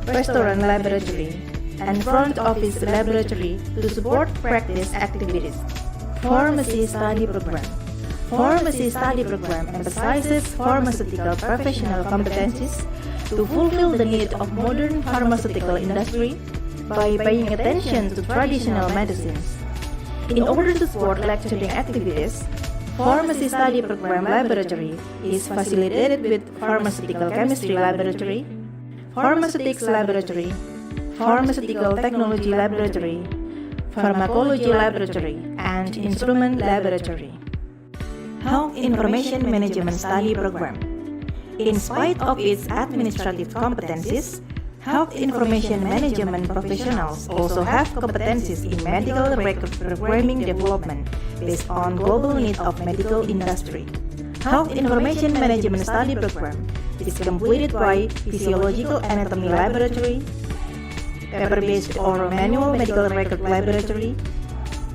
restaurant laboratory, and front office laboratory to support practice activities. Pharmacy study program. Pharmacy study program emphasizes pharmaceutical professional competencies to fulfill the need of modern pharmaceutical industry by paying attention to traditional medicines. In order to support lecturing activities, Pharmacy Study Program Laboratory is facilitated with Pharmaceutical Chemistry Laboratory, Pharmaceutics Laboratory, Pharmaceutical Technology Laboratory, Pharmacology Laboratory, and Instrument Laboratory. Health Information Management Study Program. In spite of its administrative competencies, Health information management professionals also have competencies in medical record programming development based on global need of medical industry. Health information management study program is completed by physiological anatomy laboratory, paper-based or manual medical record laboratory,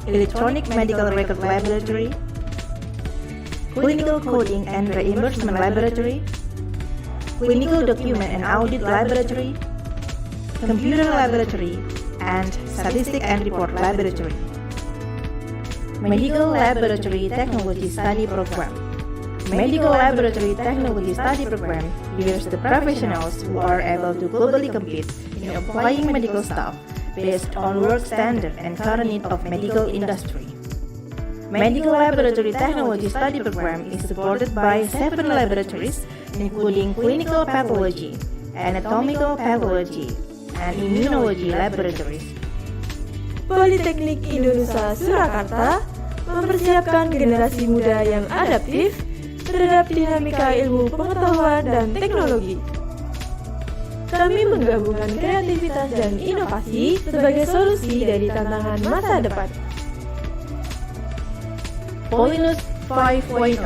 electronic medical record laboratory, clinical coding and reimbursement laboratory, clinical document and audit laboratory, computer laboratory, and statistic and report laboratory. Medical Laboratory Technology Study Program. Medical Laboratory Technology Study Program hires the professionals who are able to globally compete in applying medical stuff based on work standard and current need of medical industry. Medical Laboratory Technology Study Program is supported by 7 laboratories including clinical pathology, anatomical pathology, and immunology laboratories. Politeknik Indonesia Surakarta mempersiapkan generasi muda yang adaptif terhadap dinamika ilmu pengetahuan dan teknologi. Kami menggabungkan kreativitas dan inovasi sebagai solusi dari tantangan masa depan. Polinus 5.0,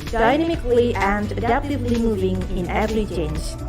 dynamically and adaptively moving in every change.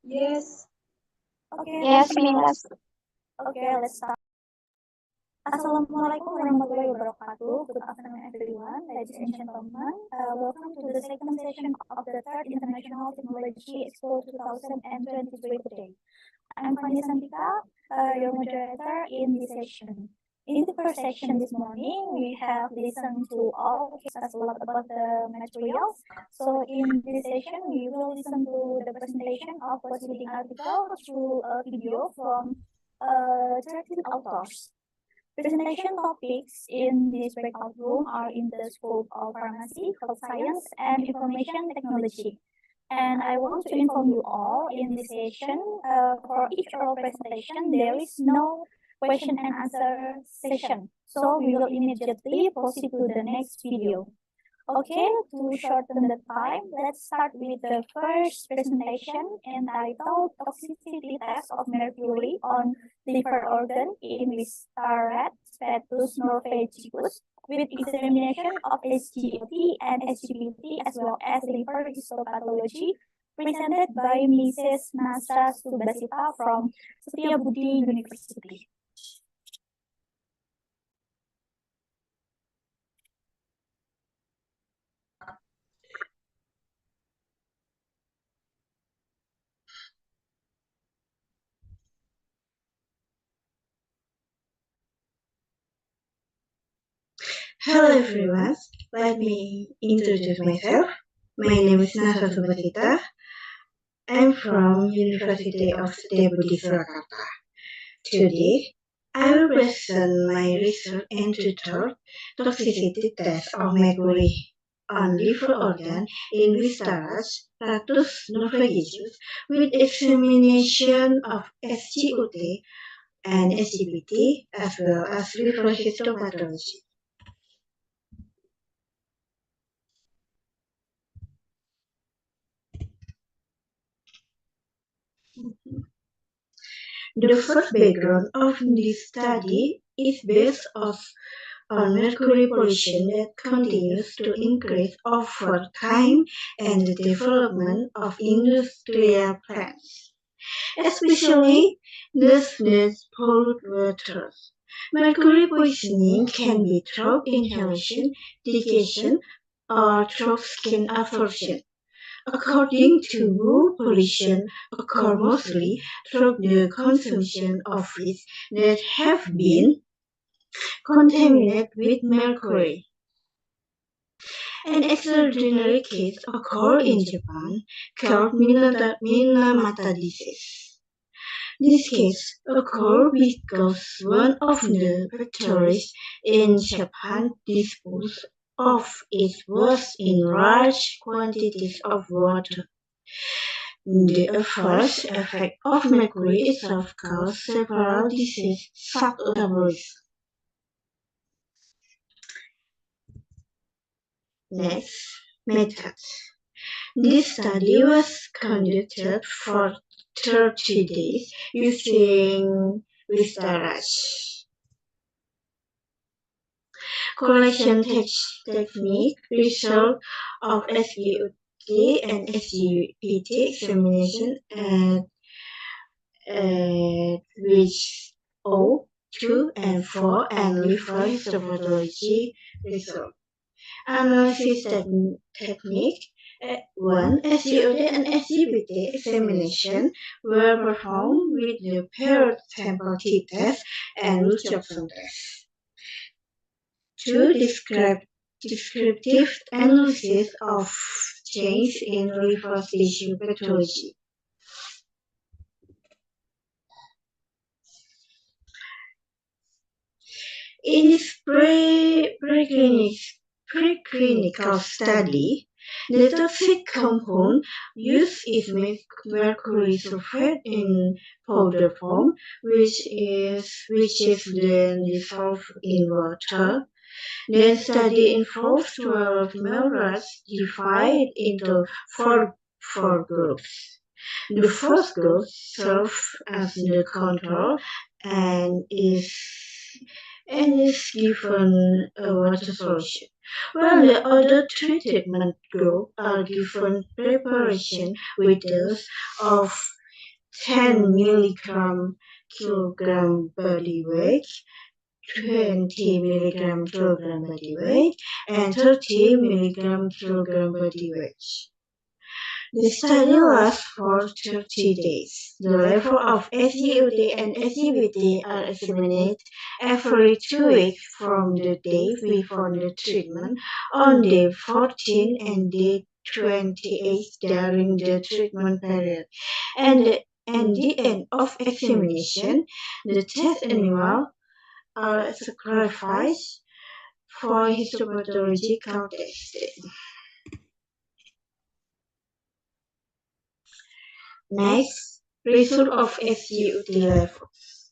Yes. Yes, Miss. Okay, let's start. Assalamualaikum warahmatullahi wabarakatuh. Good afternoon, everyone. Ladies and gentlemen, welcome to the second session of the third International Technology Expo 2023 today. I'm Fani Santika, your moderator in this session. In the first section this morning, we have listened to all discuss a lot about the materials. So in this session, we will listen to the presentation of a leading article through a video from 13 authors. Presentation topics in this breakout room are in the scope of pharmacy, health science, and information technology. And I want to inform you all in this session, for each oral presentation, there is no question and answer session. So we will immediately proceed to the next video. Okay, to shorten the time, let's start with the first presentation entitled Toxicity Test of Mercury on Liver Organ in Wistarad Status Norvegicus with examination of SGLT and SGPT as well as liver histopathology, presented by Mrs. Nasa Subasita from Setiabudi University. Hello everyone, let me introduce myself. My name is Nasa Subasita. I'm from University of Setiabudi Surakarta. Today, I will present my research entitled Toxicity Test of Mercury on liver organ in Vistaraj Ratus Norvegius with examination of SGOT and SGPT as well as liver histopathology. The first background of this study is based on mercury pollution that continues to increase over time and the development of industrial plants, especially those that pollute water. Mercury poisoning can be through inhalation, digestion, or through skin absorption. According to WHO, pollution occurs mostly through the consumption of fish that have been contaminated with mercury. An extraordinary case occurred in Japan called Minamata disease. This case occurred because one of the factories in Japan disposed of its waste in large quantities of water. The adverse effect of mercury itself caused several diseases such as metabolism. Next, methods. This study was conducted for 30 days using Vistaraj. Collection technique, result of SGOT and SGPT examination at which O, 2, and 4 and liver histopathology result. Analysis technique 1. SGOT and SGPT examination were performed with the paired sample t-test and Leukozyme test. 2. Descriptive analysis of change in liver tissue pathology. In this preclinical study, the toxic compound used is mercury sulfate in powder form, which is then dissolved in water. The study involves 12 male rats divided into four groups. The first group serves as the control and is given a water solution, while the other three treatment groups are given preparation with dose of 10 milligram kilogram body weight, 20 milligram kilogram body weight, and 30 milligram kilogram body weight. The study lasts for 30 days. The level of SGOT and SGPT are examined every 2 weeks from the day before the treatment on day 14 and day 28 during the treatment period. And at the end of examination, the test animals are sacrificed for histopathological testing. Next, result of SGOT levels.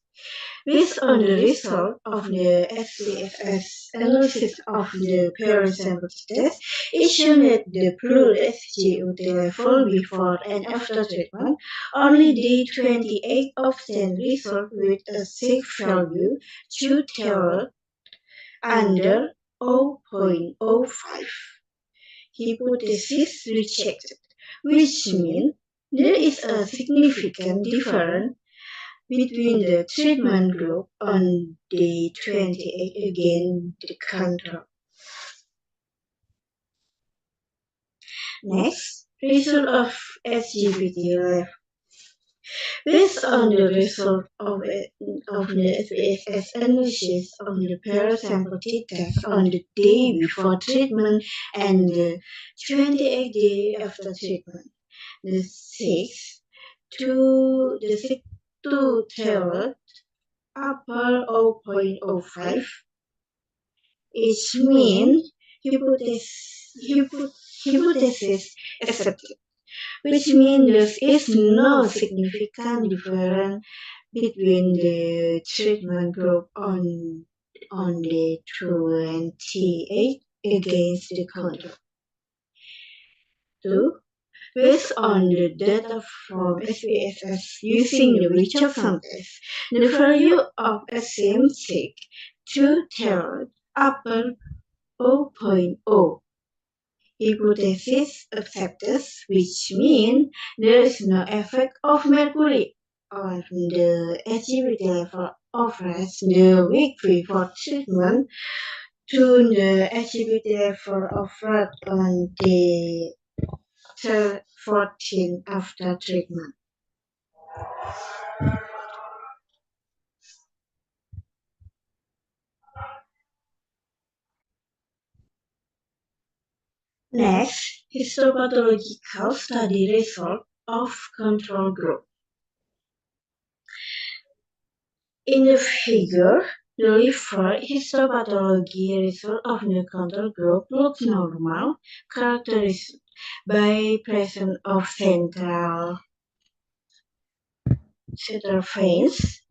Based on the result of the SPSS analysis of the paired sample test, it shown that the blood SGOT level before and after treatment only the 28% result with a safe value to tailored under 0.05. Hypothesis rejected, which means there is a significant difference between the treatment group on day 28 against the control. Next, result of SGPT level. Based on the result of the SPSS analysis of the pair sample t-test on the day before treatment and the 28th day after treatment, the 6 to thyroid upper 0.05 each mean hypothesis accepted, which means there is no significant difference between the treatment group on day 28 against the control. 2. Based on the data from SPSS using the Richardson test, the value of asymptotic to thyroid upper 0.0 hypothesis accepted, which means there is no effect of mercury on the activity level of rest the week before treatment to the activity level of rat on the 14 after treatment. Next, histopathological study result of control group. In the figure, the liver histopathology result of the control group looks normal, characterized by presence of central veins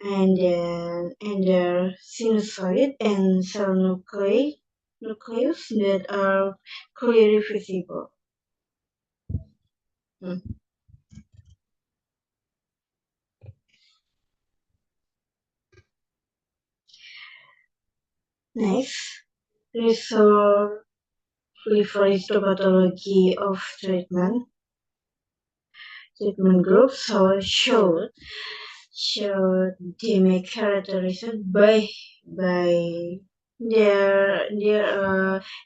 and their sinusoid and cell nucleus that are clearly visible. Next, result liver histopathology of treatment groups showed they characterized by their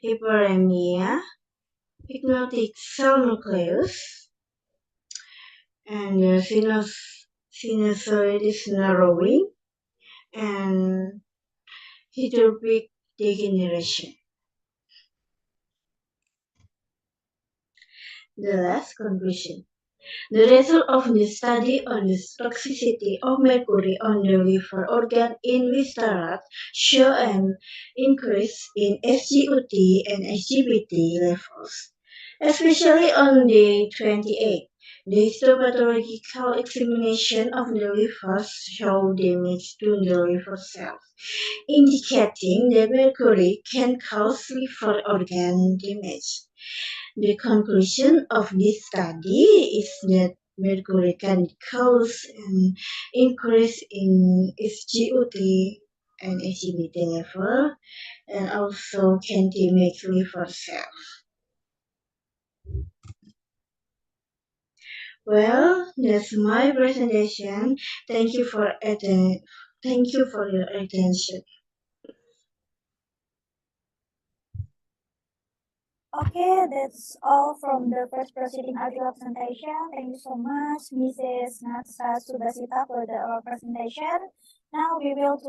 hyperemia, hypnotic cell nucleus, and their sinusoid is narrowing and hydropic degeneration. The last conclusion. The result of the study on the toxicity of mercury on the liver organ in Vistarat show an increase in SGOT and SGBT levels, especially on day 28. The histopathological examination of the liver showed damage to the liver cells, indicating that mercury can cause liver organ damage. The conclusion of this study is that mercury can cause an increase in SGOT and SGBT level and also can damage liver cells. Well, that's my presentation. Thank you for your attention. Okay, that's all from the first proceeding article presentation. Thank you so much, Mrs. Natsa Subasita, for the presentation. Now we will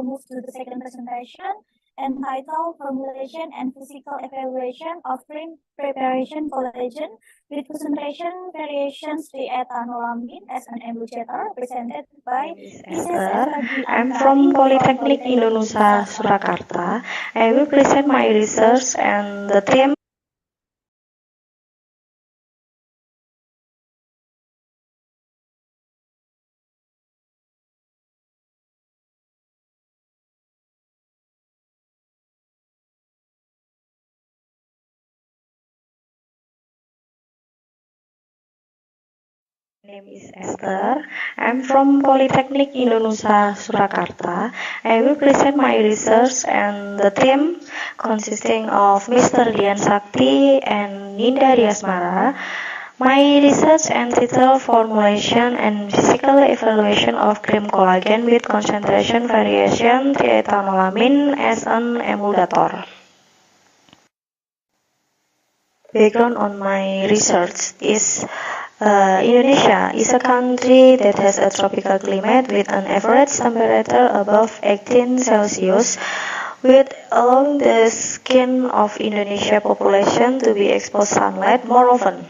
move to the second presentation, entitled Formulation and Physical Evaluation of Cream Preparation Collagen with Concentration Variations Triethanolamine as an Emulgator, presented by Mrs. Esther. I'm from Polytechnic Indonesia, Surakarta. I will present my research and the theme name is Esther. I'm from Polytechnic Indonesia, Surakarta. I will present my research and the theme consisting of Mr. Dian Sakti and Ninda Riasmara. My research entitled Formulation and Physical Evaluation of Cream Collagen with Concentration Variation Triethanolamine as an Emulgator. Background on my research is Indonesia is a country that has a tropical climate with an average temperature above 18 Celsius, which allowing the skin of Indonesia population to be exposed sunlight more often.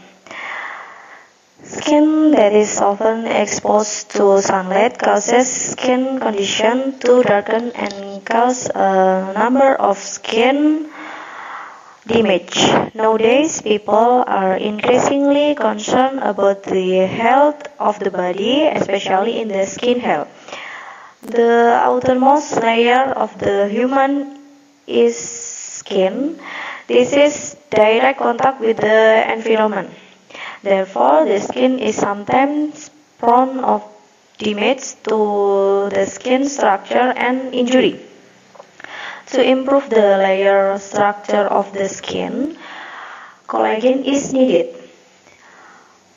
Skin that is often exposed to sunlight causes skin condition to darken and cause a number of skin damage. Nowadays, people are increasingly concerned about the health of the body, especially in the skin health. The outermost layer of the human is skin. This is direct contact with the environment. Therefore, the skin is sometimes prone of damage to the skin structure and injury. To improve the layer structure of the skin, collagen is needed.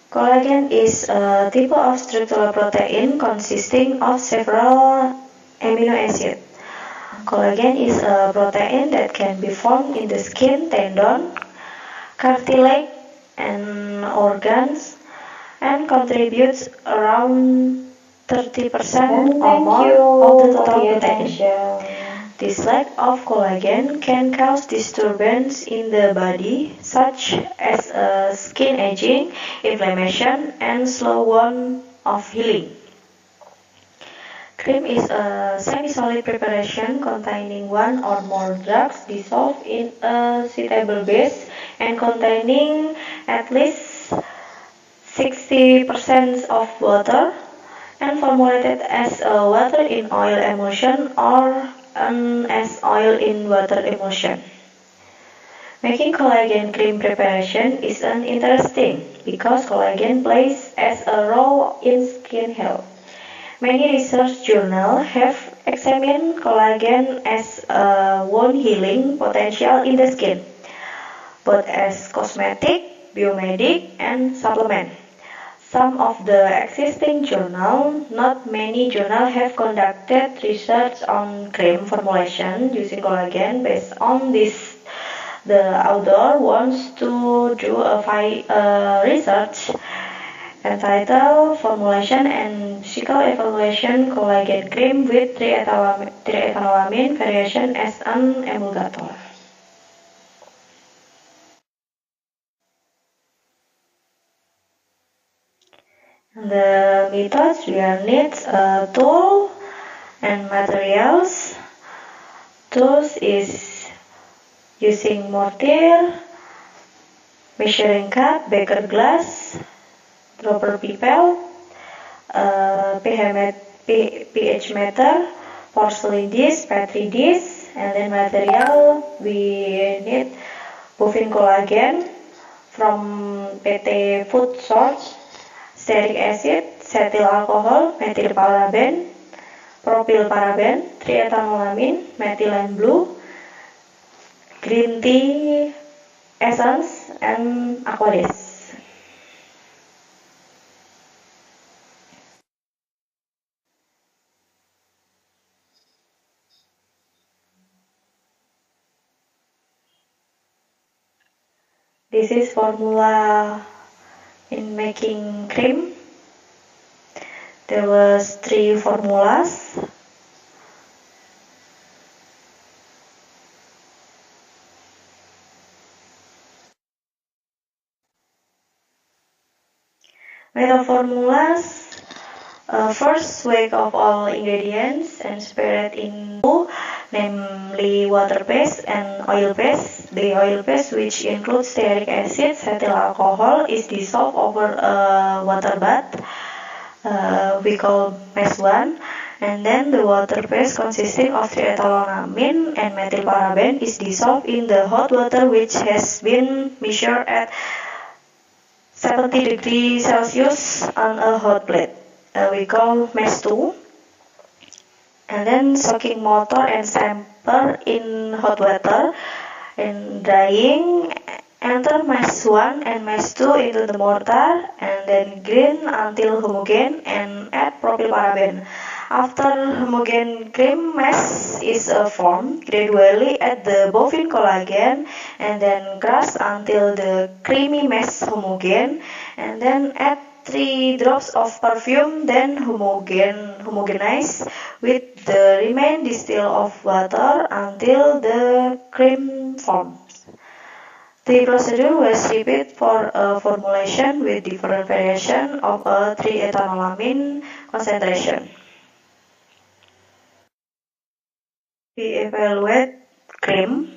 Collagen is a type of structural protein consisting of several amino acids. Collagen is a protein that can be formed in the skin, tendon, cartilage, and organs, and contributes around 30% or more of the total protein. This lack of collagen can cause disturbance in the body, such as skin aging, inflammation, and slow down of healing. Cream is a semi-solid preparation containing one or more drugs dissolved in a suitable base and containing at least 60% of water and formulated as a water in oil emulsion or as oil in water emulsion. Making collagen cream preparation is interesting because collagen plays as a role in skin health. Many research journals have examined collagen as a wound healing potential in the skin, both as cosmetic, biomedic, and supplement. Some of the existing journals, not many journals, have conducted research on cream formulation using collagen. Based on this, the author wants to do a research entitled Formulation and Physical Evaluation Collagen Cream with triethanolamine variation as an emulgator. The methods we need a tool and materials. Tools is using mortar, measuring cup, beaker glass, dropper pipette, pH meter, porcelain dish, petri dish, and then material we need bovine collagen from PT Food Source, stearic acid, cetyl alcohol, methyl paraben, propyl paraben, triethanolamine, methylene blue, green tea essence, and aqueous. This is formula in making cream. There was 3 formulas. Method formulas. First, weigh of all ingredients and separate into, namely water phase and oil phase. The oil phase, which includes stearic acid, cetyl alcohol, is dissolved over a water bath. We call phase 1. And then the water phase consisting of triethanolamine and methyl paraben is dissolved in the hot water, which has been measured at 70 degrees Celsius on a hot plate. We call phase 2. And then soaking mortar and stamper in hot water and drying. Enter phase 1 and phase 2 into the mortar and then grind until homogeneous and add propyl paraben. After homogeneous cream mass is formed, gradually add the bovine collagen and then crush until the creamy mass homogeneous, and then add 3 drops of perfume, then homogenize with the remaining distill of water until the cream forms. The procedure was repeated for a formulation with different variation of a 3-ethanolamine concentration. We evaluate cream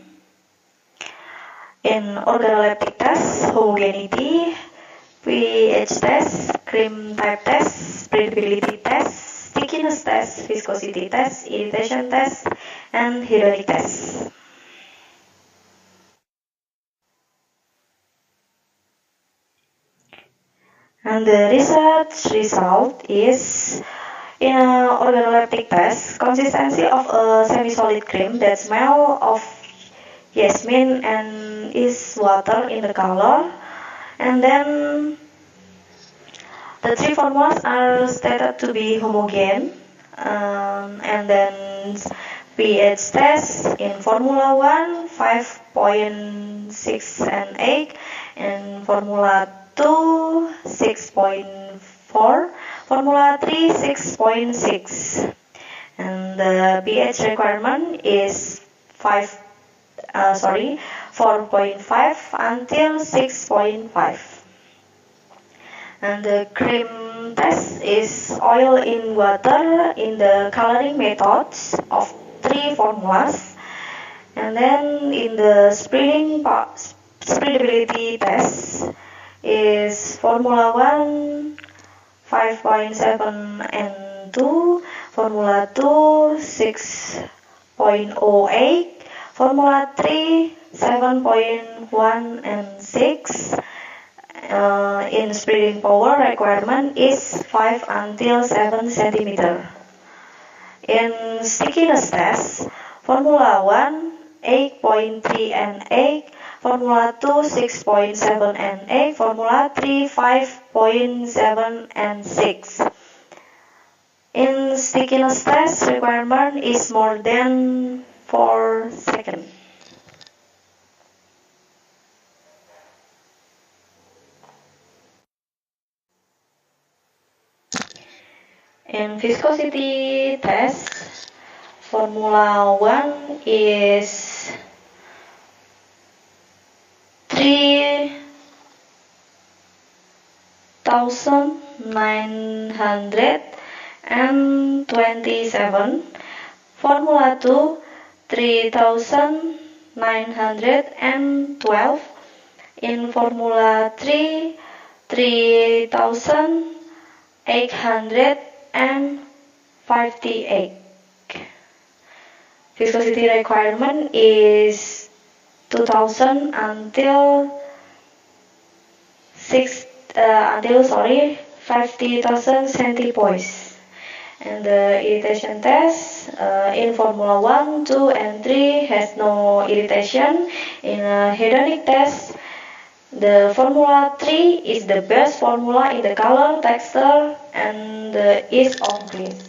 in organoleptic test, homogeneity, pH test, cream type test, breathability test, stickiness test, viscosity test, irritation test, and hedonic test. And the research result is in an organoleptic test, consistency of a semi-solid cream that smell of jasmine and is water in the color, and then the 3 formulas are stated to be homogeneous, and then pH test in Formula 1 5.6 and 8, in Formula 2 6.4, Formula 3 6.6, and the pH requirement is 4.5 until 6.5. And the cream test is oil in water in the coloring methods of 3 formulas. And then in the spreadability test is Formula 1 5.7 and 2, Formula 2 6.08, Formula 3 7.1 and 6. In spreading power requirement is 5 until 7 cm. In stickiness test, Formula 1 8.3 and 8, Formula 2 6.7 and 8, Formula 3 5.7 and 6. In stickiness test, requirement is more than 4 seconds. In viscosity test, Formula 1 is 3,927, Formula 2 3,912, in Formula 3 3,858. Viscosity requirement is 2,000 until 50,000 centipoise. And the irritation test in Formula 1, 2, and 3 has no irritation. In a hedonic test, the Formula 3 is the best formula in the color, texture, and the ease of grease.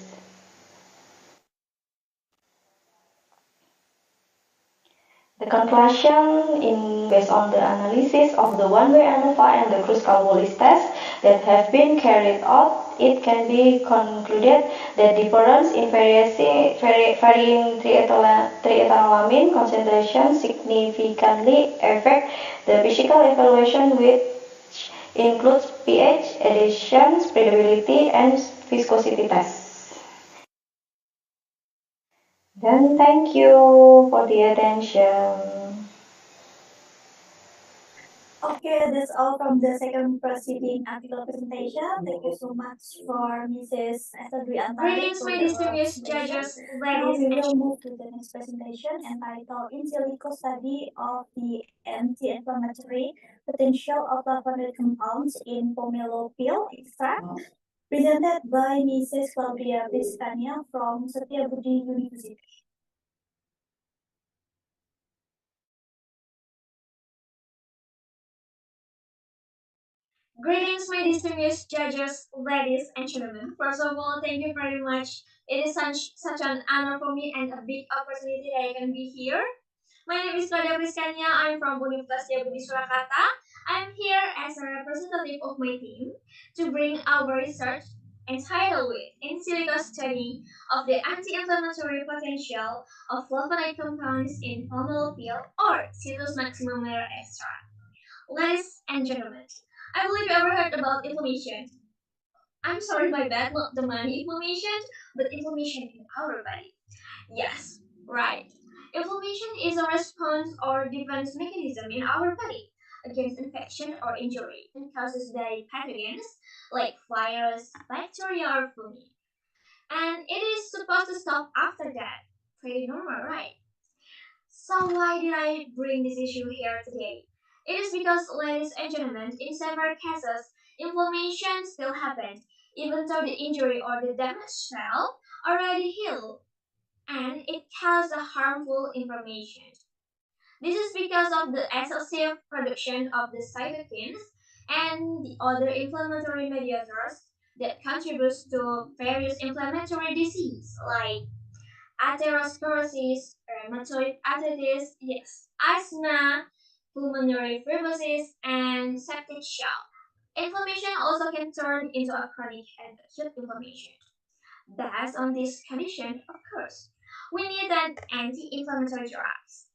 The conclusion based on the analysis of the one-way ANOVA and the Kruskal-Wallis test that have been carried out, it can be concluded that difference in varying triethanolamine concentration significantly affect the physical evaluation, which includes pH, adhesion, spreadability, and viscosity tests. Then thank you for the attention. Okay, that's all from the second proceeding article presentation. Thank you so much for Mrs. Esther Dwi Antari Greetings, for my your distinguished presentation. judges, Now ladies we and will move to the next presentation entitled In Silico Study of the Anti-Inflammatory Potential of Flavonoid Compounds in Pomelo Peel Extract, presented by Mrs. Claudia Vistania from Setiabudi University. Greetings, my distinguished judges, ladies and gentlemen. First of all, thank you very much. It is such an honor for me and a big opportunity that I can be here. My name is Claudia Priskania. I'm from Universitas Budi Surakarta. I'm here as a representative of my team to bring our research entitled with in silico study of the anti-inflammatory potential of flavonoid compounds in pomelo peel or Citrus maximum extract. Ladies and gentlemen, I believe you ever heard about inflammation. I'm sorry by that, not the money inflammation, but inflammation in our body. Yes, right. Inflammation is a response or defense mechanism in our body against infection or injury and causes by pathogens like virus, bacteria, or fungi. And it is supposed to stop after that. Pretty normal, right? So why did I bring this issue here today? It is because, ladies and gentlemen, in several cases, inflammation still happens, even though the injury or the damaged cell already healed, and it causes a harmful inflammation. This is because of the excessive production of the cytokines and the other inflammatory mediators that contributes to various inflammatory diseases like atherosclerosis, rheumatoid arthritis, yes, asthma, pulmonary fibrosis, and septic shock. Inflammation also can turn into a chronic and acute inflammation. Based on this condition, of course, we need an anti-inflammatory drugs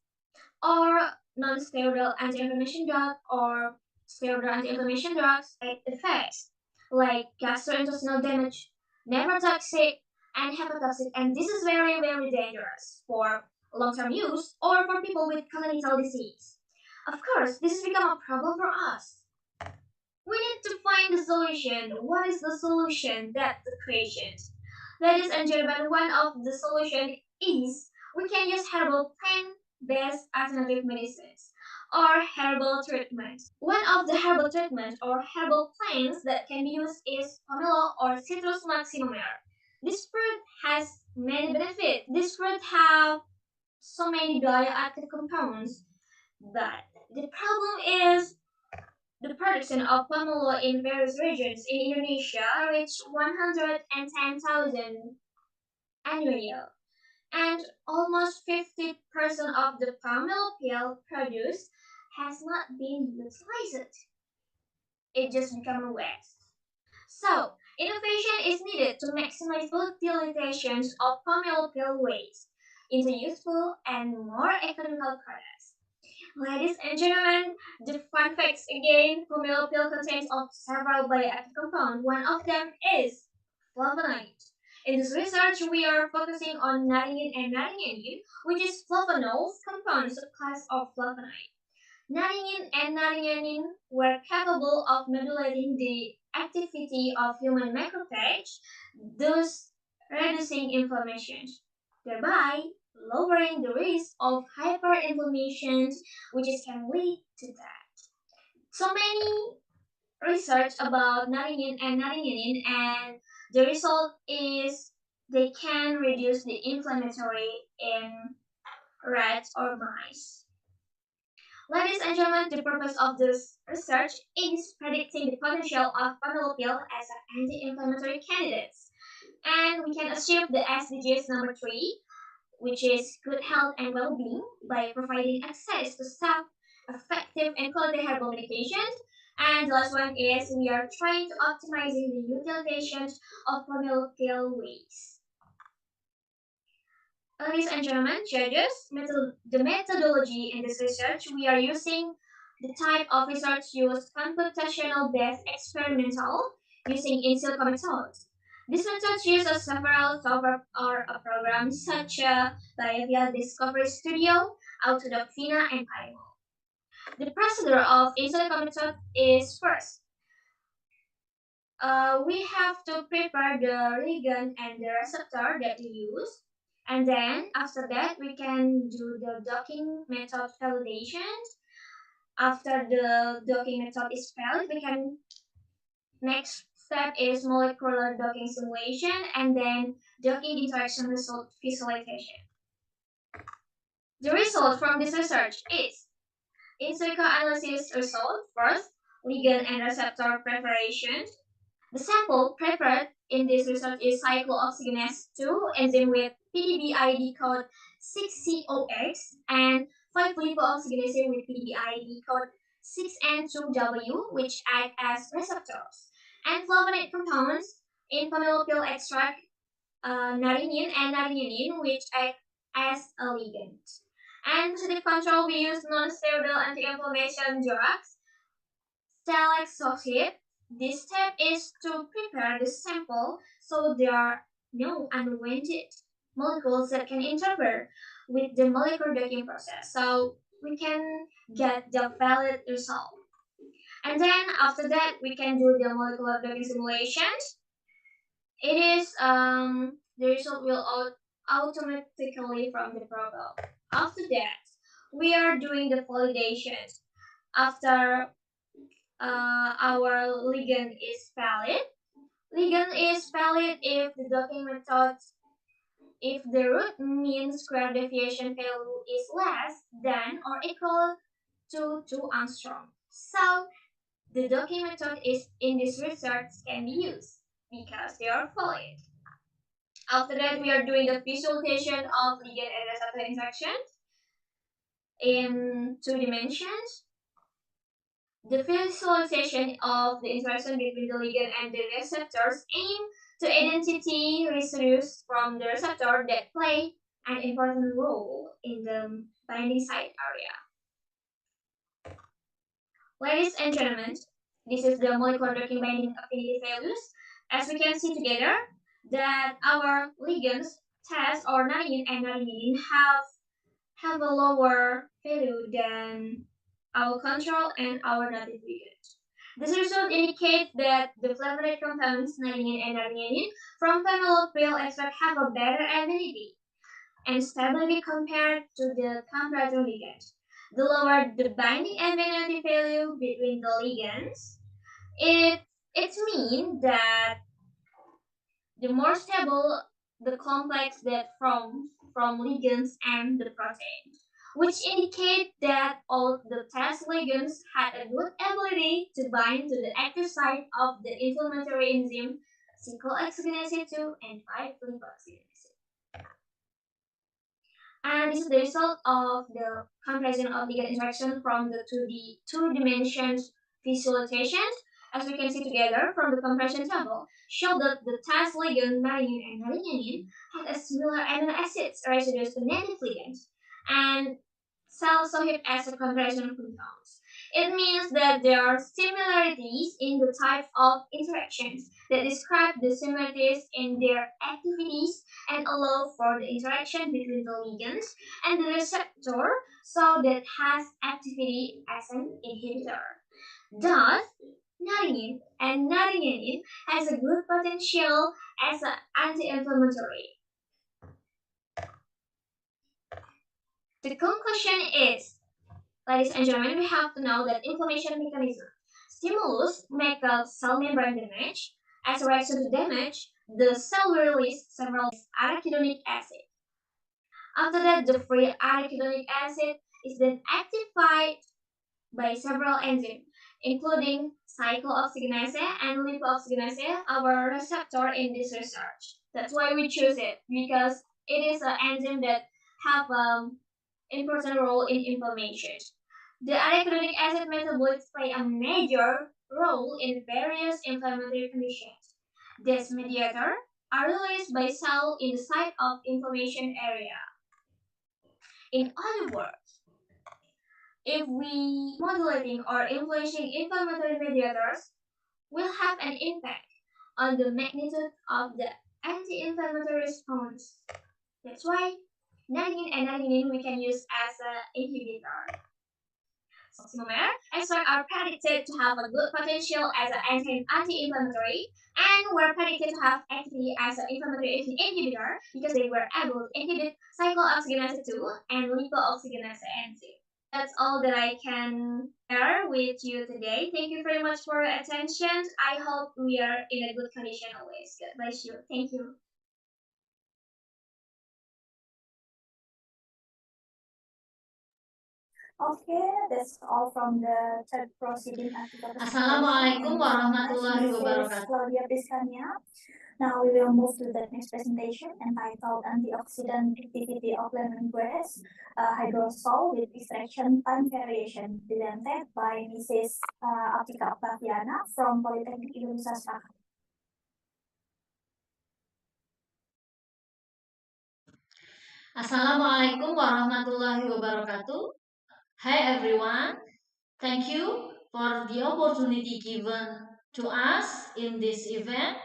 or non-steroidal anti-inflammation drug or steroidal anti-inflammation drugs effects like gastrointestinal damage, nephrotoxic, and hepatotoxic, and this is very, very dangerous for long-term use or for people with congenital disease. Of course, this has become a problem for us. We need to find the solution. What is the solution? That's the question. Ladies and gentlemen, one of the solution is we can use herbal plant-based alternative medicines or herbal treatment. One of the herbal treatment or herbal plants that can be used is pomelo or Citrus maximum. This fruit has many benefits. This fruit have so many bioactive compounds, but the problem is the production of pomelo in various regions in Indonesia reached 110,000 annually, and almost 50% of the pomelo peel produced has not been utilized. It just become a waste. So, innovation is needed to maximize utilizations of pomelo peel waste into useful and more economical products. Ladies and gentlemen, the fun facts again, pomelo peel contains of several bioactive compounds. One of them is flavonoid. In this research, we are focusing on naringin and naringenin, which is flavanols compounds class of flavonoid. Naringin and naringenin were capable of modulating the activity of human macrophage, thus reducing inflammation, thereby lowering the risk of hyperinflammation, which can lead to death. So many research about naringin and naringenin, and the result is they can reduce the inflammatory in rats or mice. Ladies and gentlemen, the purpose of this research is predicting the potential of pomelo peel as an anti-inflammatory candidates. And we can achieve the SDGs number 3, which is good health and well-being by providing access to safe, effective, and quality herbal medications. And the last one is we are trying to optimizing the utilization of pomelo peel waste. Ladies and gentlemen, judges, the methodology in this research, we are using the type of research used computational-based experimental using in silico methods. This method uses several software or programs such as Biovia Discovery Studio, Autodocfina, and Pymo. The procedure of in silico method is first, we have to prepare the ligand and the receptor that we use. And then after that, we can do the docking method validation. After the docking method is valid, we can next step is molecular docking simulation and then docking interaction result visualization. The result from this research is in silico analysis result first, ligand and receptor preparation. The sample prepared in this research is cyclooxygenase 2 enzyme with PDB-ID code 6COX and 5-lipoxygenase with PDB-ID code 6N2W, which act as receptors, and flavonoid compounds in pomelo extract, narinine and narinine, which act as a ligand. And positive control, we use non-steroidal anti-inflammation drugs. Stalexoside. This step is to prepare the sample so there are no unwanted molecules that can interfere with the molecular docking process. So we can get the valid result. And then after that, we can do the molecular docking simulations. It is the result will automatically from the program. After that, we are doing the validation. After our ligand is valid. Ligand is valid if the docking method, if the root mean square deviation value is less than or equal to 2 angstrom. So the docking method is in this research can be used because they are valid. After that, we are doing the visualization of ligand and receptor interaction in 2 dimensions. The visualization of the interaction between the ligand and the receptors aim to identify residues from the receptor that play an important role in the binding site area. Ladies and gentlemen, this is the molecular docking binding affinity values. As we can see together, that our ligands, TAS or narinine and narinine, have a lower value than our control and our native ligand. This result indicates that the flavonoid compounds narinine and narinine from phenol extract have a better affinity and stability compared to the comparator ligand. The lower the binding affinity value between the ligands, it means that the more stable the complex that from ligands and the protein, which indicate that all the test ligands had a good ability to bind to the active site of the inflammatory enzyme cyclooxygenase 2 and 5-lipoxygenase. And this is the result of the comparison of ligand interaction from the 2 dimensions visualizations. As we can see together from the comparison table, show that the test ligand narinine and narinine had a similar amino acids residues to native ligands and cell-sohib as a comparison compounds. It means that there are similarities in the type of interactions that describe the similarities in their activities and allow for the interaction between the ligands and the receptor so that has activity as an inhibitor. Thus, narinine and narinine has a good potential as an anti-inflammatory. The conclusion is, ladies and gentlemen, we have to know that inflammation mechanism. Stimulus make a cell membrane damage. As a reaction to damage, the cell will release several arachidonic acid. After that, the free arachidonic acid is then activated by several enzymes, including cyclooxygenase and lipoxygenase, our receptor in this research. That's why we choose it, because it is an enzyme that have important role in inflammation. The arachidonic acid metabolites play a major role in various inflammatory conditions. These mediators are released by cell in the site of inflammation area. In other words, if we modulating or influencing inflammatory mediators will have an impact on the magnitude of the anti-inflammatory response. That's why narinine and narinine we can use as an inhibitor. Oxymomer extract are predicted to have a good potential as an anti-inflammatory and were predicted to have activity as an inflammatory inhibitor because they were able to inhibit cyclooxygenase 2 and lipoxygenase enzyme. That's all that I can share with you today. Thank you very much for your attention. I hope we are in a good condition always. God bless you. Thank you. Okay, that's all from the third proceeding article presentation. Assalamualaikum Thank you so much, warahmatullahi Mrs. wabarakatuh. Claudia Piscania. Now we will move to the next presentation entitled Antioxidant Activity of Lemongrass Hydrosol with Extraction Time Variation, presented by Mrs. Atika Octaviana from Polytechnic Indonesia Surakarta. Assalamualaikum warahmatullahi wabarakatuh. Hi everyone. Thank you for the opportunity given to us in this event.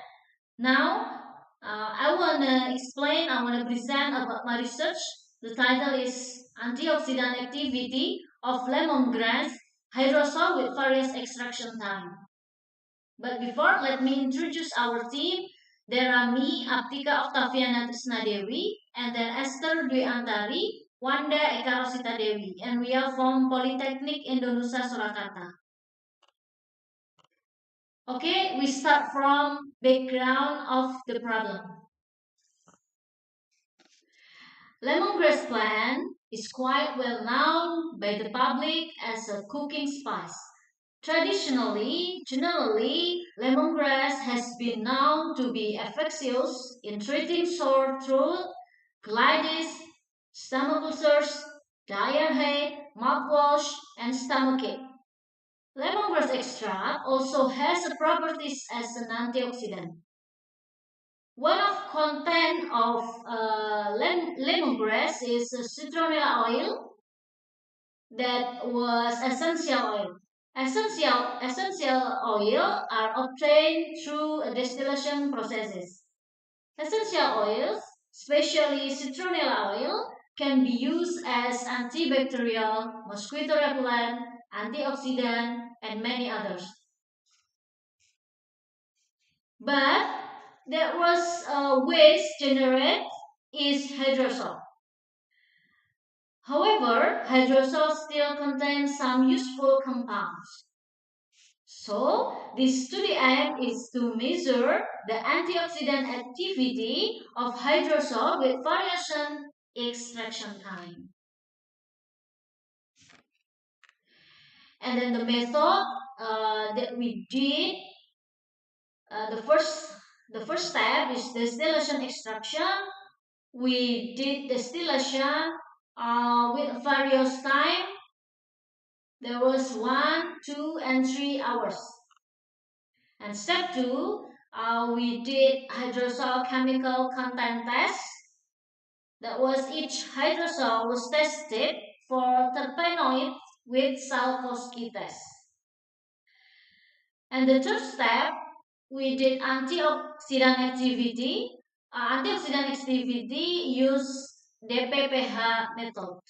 Now, I want to present about my research. The title is Antioxidant Activity of Lemongrass Hydrosol with Various Extraction Time. But before, let me introduce our team. There are me, Aptika Octaviana Trisnadewi, and then Esther Dwi Antari, Wanda Eka Rosita Dewi, and we are from Polytechnic Indonesia Surakarta. Okay, we start from background of the problem. Lemongrass plant is quite well known by the public as a cooking spice. Generally, lemongrass has been known to be efficacious in treating sore throat, colitis, stomach ulcers, diarrhea, mouthwash, and stomachache. Lemongrass extract also has properties as an antioxidant. One of content of lemongrass is citronella oil, that was essential oil. Essential oil are obtained through distillation processes. Essential oils, especially citronella oil, can be used as antibacterial, mosquito repellent, antioxidant, and many others. But there was a waste generated is hydrosol. However, hydrosol still contains some useful compounds. So, this study aim is to measure the antioxidant activity of hydrosol with variation extraction time. And then the method that we did, the first step is distillation extraction. We did distillation with various time. There was 1, 2, and 3 hours. And step 2, we did hydrosol chemical content test. That was each hydrosol was tested for terpenoid with Salkowski test. And the third step, we did antioxidant activity. Antioxidant activity use DPPH method.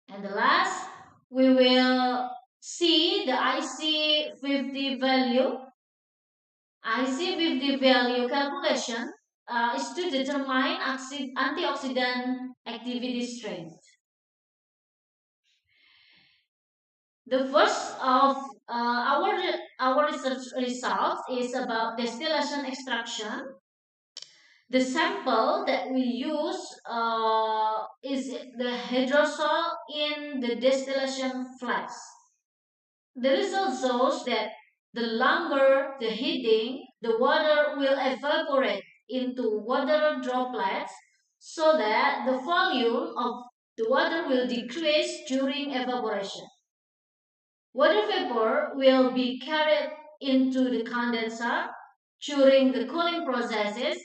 And the last, we will see the IC50 value. IC50 value calculation is to determine antioxidant activity strength. The first of our research results is about distillation extraction. The sample that we use is the hydrosol in the distillation flask. The result shows that the longer the heating, the water will evaporate into water droplets so that the volume of the water will decrease during evaporation. Water vapor will be carried into the condenser during the cooling processes.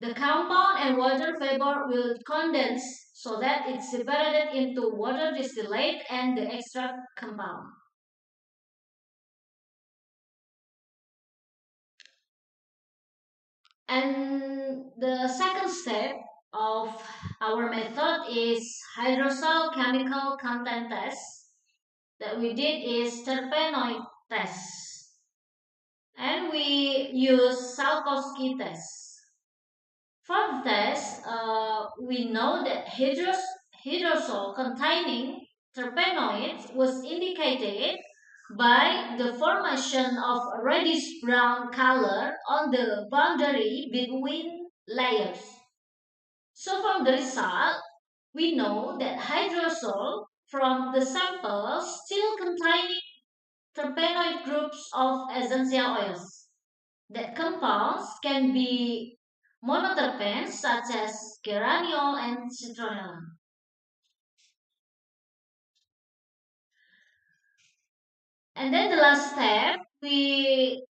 The compound and water vapor will condense so that it's separated into water distillate and the extract compound. And the second step of our method is hydrosol chemical content test. That we did is terpenoid test. And we use Salkowski test. For the test, we know that hydrosol containing terpenoids was indicated by the formation of a reddish brown color on the boundary between layers. So from the result, we know that hydrosol from the samples still containing terpenoid groups of essential oils. That compounds can be monoterpenes such as geraniol and citronella. And then the last step, we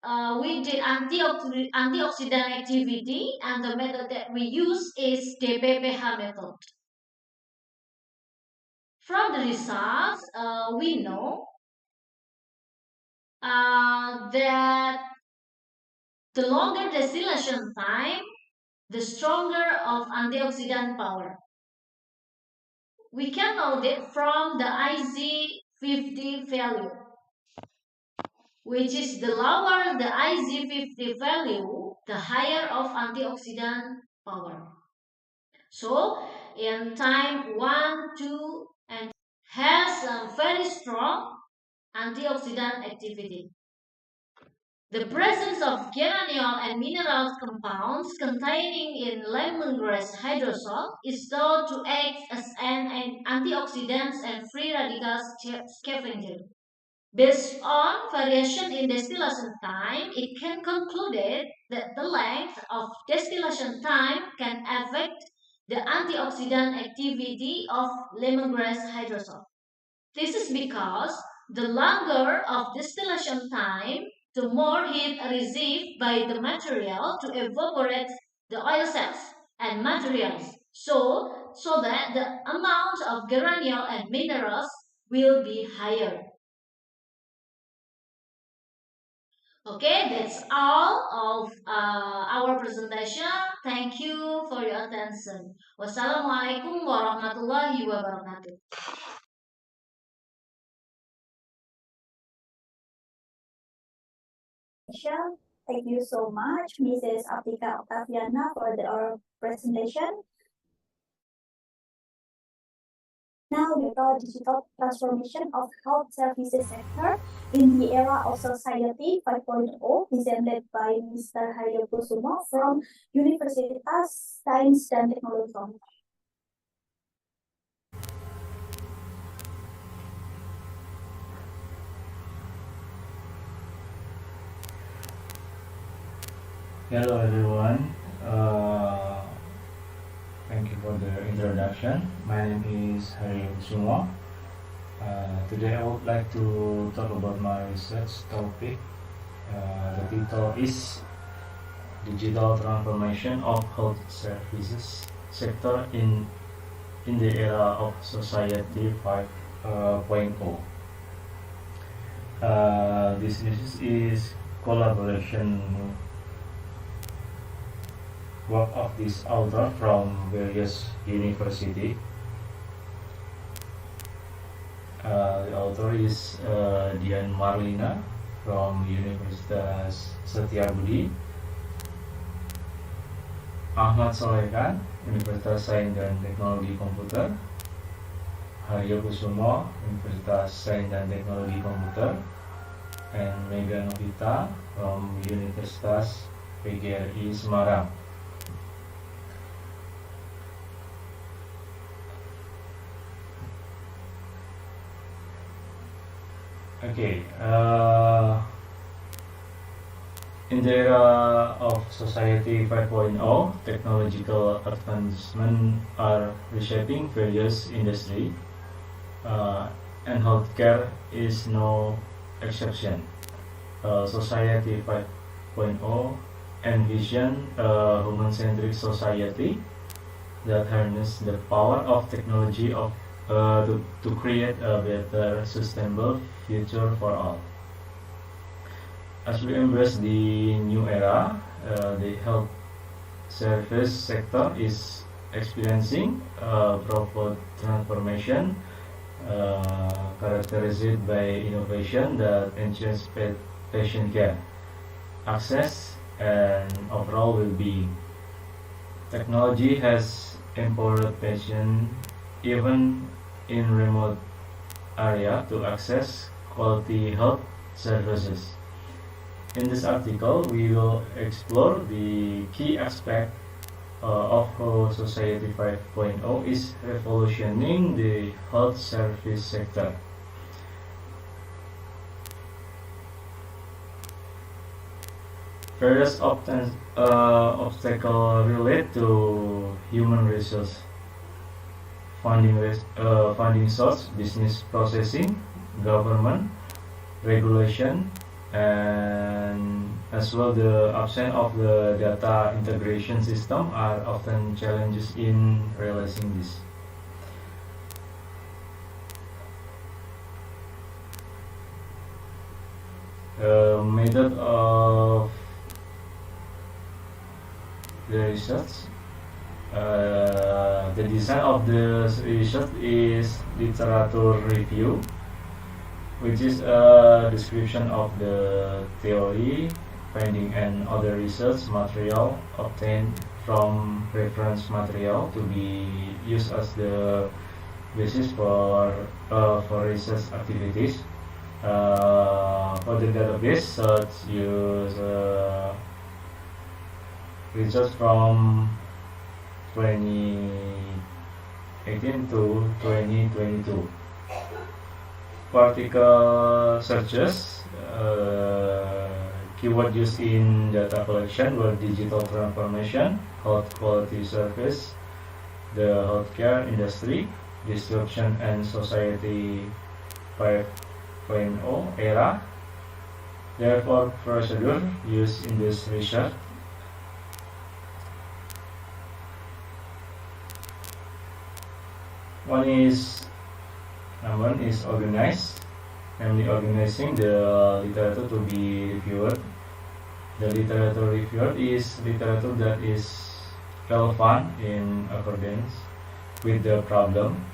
did antioxidant activity, and the method that we use is DPPH method. From the results, we know that the longer distillation time, the stronger of antioxidant power. We can know that from the IZ50 value, which is the lower the IZ50 value, the higher of antioxidant power. So, in time 1, 2, and has a very strong antioxidant activity. The presence of geraniol and mineral compounds containing in lemongrass hydrosol is thought to act as an antioxidant and free radicals scavenger. Based on variation in distillation time, it can conclude that the length of distillation time can affect the antioxidant activity of lemongrass hydrosol. This is because the longer of distillation time, the more heat received by the material to evaporate the oil cells and materials. So that the amount of geraniol and minerals will be higher. Okay, that's all of our presentation. Thank you for your attention. Wassalamualaikum warahmatullahi wabarakatuh. Thank you so much, Mrs. Aptika Octaviana, for our presentation. Now we go digital transformation of health services sector in the era of society 5.0, presented by Mr. Haryo Kusumo from Universitas Sains dan Teknologi. Hello everyone, thank you for the introduction. My name is Haryo Kusumo. Today I would like to talk about my research topic. The title is Digital Transformation of Health Services Sector in the Era of Society 5.0. This is collaboration work of this author from various universities. The author is Dian Marlina from Universitas Setiabudi, Ahmad Solekan, Universitas Sains dan Teknologi Komputer, Haryo Kusumo, Universitas Sains dan Teknologi Komputer, and Mega Novita from Universitas PGRI Semarang. Okay, in the era of Society 5.0, technological advancements are reshaping various industries, and healthcare is no exception. Society 5.0 envision a human-centric society that harnesses the power of technology to create a better, sustainable future for all. As we embrace the new era, the health service sector is experiencing profound transformation, characterized by innovation that ensures patient care, access, and overall well-being. Technology has empowered patients even in remote area to access quality health services. In this article, we will explore the key aspects of how Society 5.0 is revolutionizing the health service sector. Various obstacles relate to human resource, funding source, business processing, government, regulation, and as well the absence of the data integration system are often challenges in realizing this. Method of the research. The design of the research is literature review, which is a description of the theory, finding, and other research material obtained from reference material to be used as the basis for research activities. For the database, search use research from 2018 to 2022. Vertical searches, keyword used in data collection were digital transformation, health quality service, the healthcare industry, disruption and society 5.0 era. Therefore, procedure used in this research. One is organized, namely organizing the literature to be reviewed. The literature reviewed is literature that is relevant in accordance with the problem.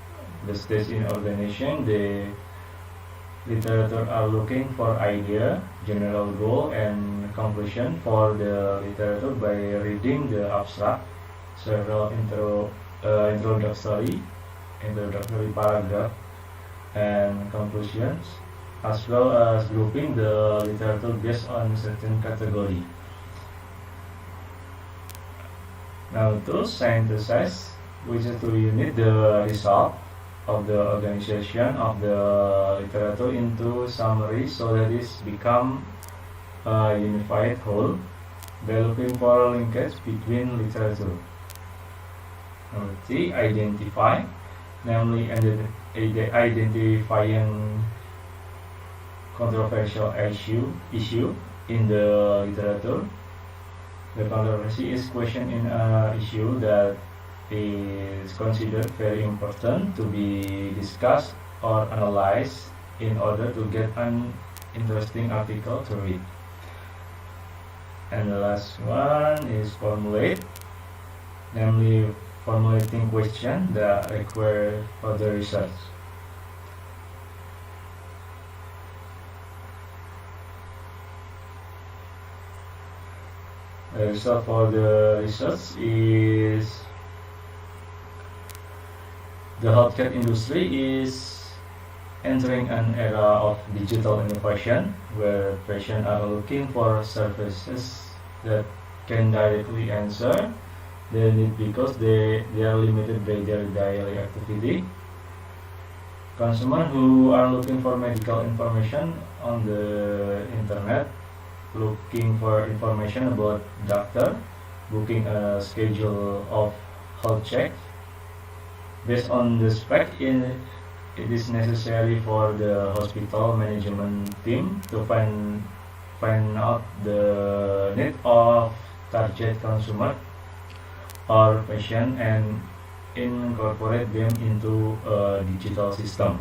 The stage in organization, the literature are looking for idea, general goal, and conclusion for the literature by reading the abstract, several introductory paragraph and conclusions, as well as grouping the literature based on certain category. Now to synthesize, which is to unit the result of the organization of the literature into summary so that it become a unified whole by looking for a linkage between literature. Number 3, identify, namely identifying controversial issue in the literature. The controversy is question in an issue that is considered very important to be discussed or analyzed in order to get an interesting article to read. And the last one is formulate, namely formulating questions that require further research. The result for the research is the healthcare industry is entering an era of digital innovation where patients are looking for services that can directly answer their need because they are limited by their daily activity. Consumers who are looking for medical information on the internet, looking for information about doctor, booking a schedule of health check. Based on the spec, it is necessary for the hospital management team to find out the need of target consumer or patient and incorporate them into a digital system.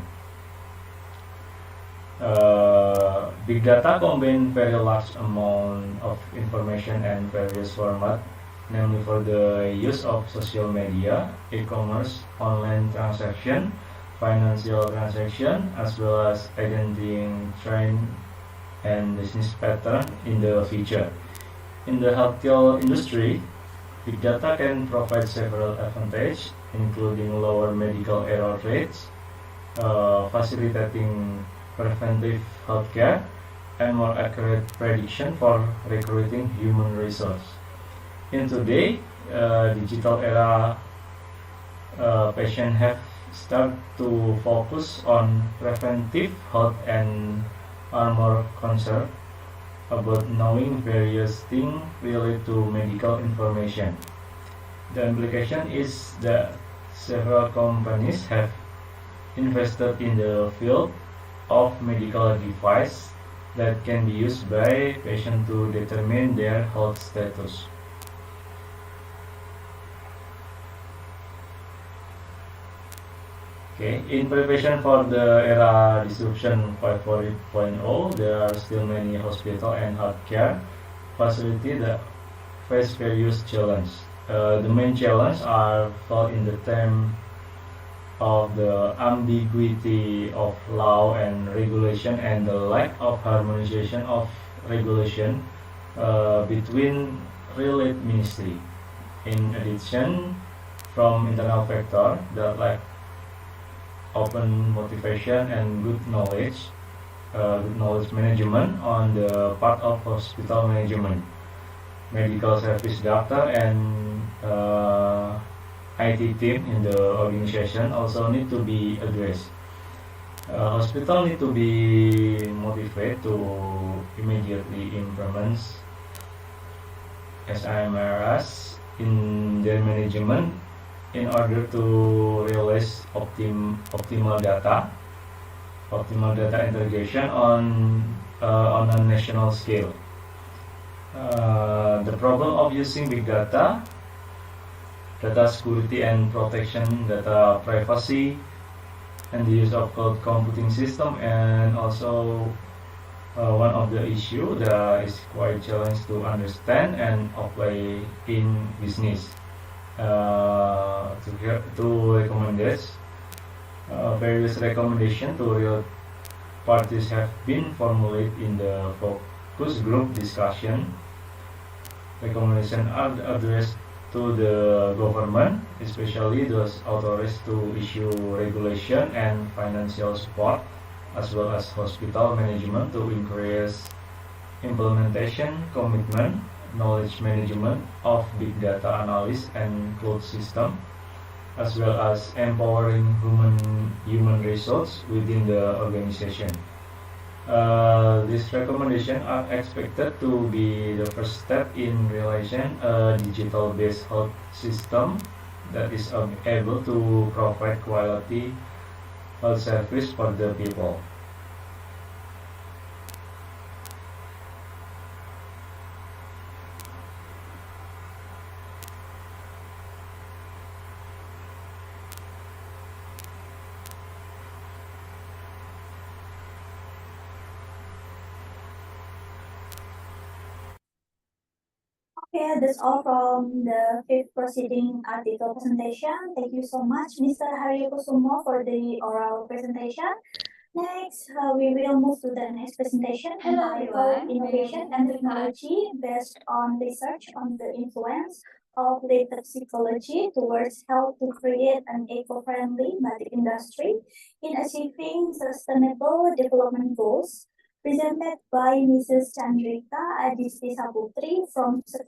Big data combine very large amount of information and various formats, namely for the use of social media, e-commerce, online transaction, financial transaction, as well as identifying trend and business pattern in the future. In the healthcare industry, big data can provide several advantages, including lower medical error rates, facilitating preventive healthcare, and more accurate prediction for recruiting human resource. In today, digital era, patients have started to focus on preventive health and are more concerned about knowing various things related to medical information. The implication is that several companies have invested in the field of medical device that can be used by patients to determine their health status. Okay, in preparation for the era disruption 5.0, there are still many hospital and healthcare facilities that face various challenges. The main challenges are found in the term of the ambiguity of law and regulation and the lack of harmonization of regulation between related ministry. In addition, from internal factor that lack open motivation and good knowledge management on the part of hospital management, medical service doctor, and IT team in the organization also need to be addressed. Hospital need to be motivated to immediately implement SIMRS in their management in order to realize optimal data integration on a national scale. The problem of using big data security and protection, data privacy, and the use of cloud computing system, and also one of the issue that is quite challenging to understand and apply in business. To recommend this, various recommendations to real parties have been formulated in the focus group discussion. Recommendations are addressed to the government, especially those authorized to issue regulation and financial support, as well as hospital management to increase implementation, commitment, knowledge management of big data analysis and cloud system, as well as empowering human resource within the organization. These recommendations are expected to be the first step in realizing a digital-based health system that is able to provide quality health service for the people. Okay, that's all from the fifth proceeding article presentation. Thank you so much, Mr. Hari Kusumo, for the oral presentation. Next, we will move to the next presentation entitled Innovation and Technology based on research on the influence of late toxicology towards health to create an eco-friendly medical industry in achieving sustainable development goals, presented by Mrs. Chandrika Adisti Saputri from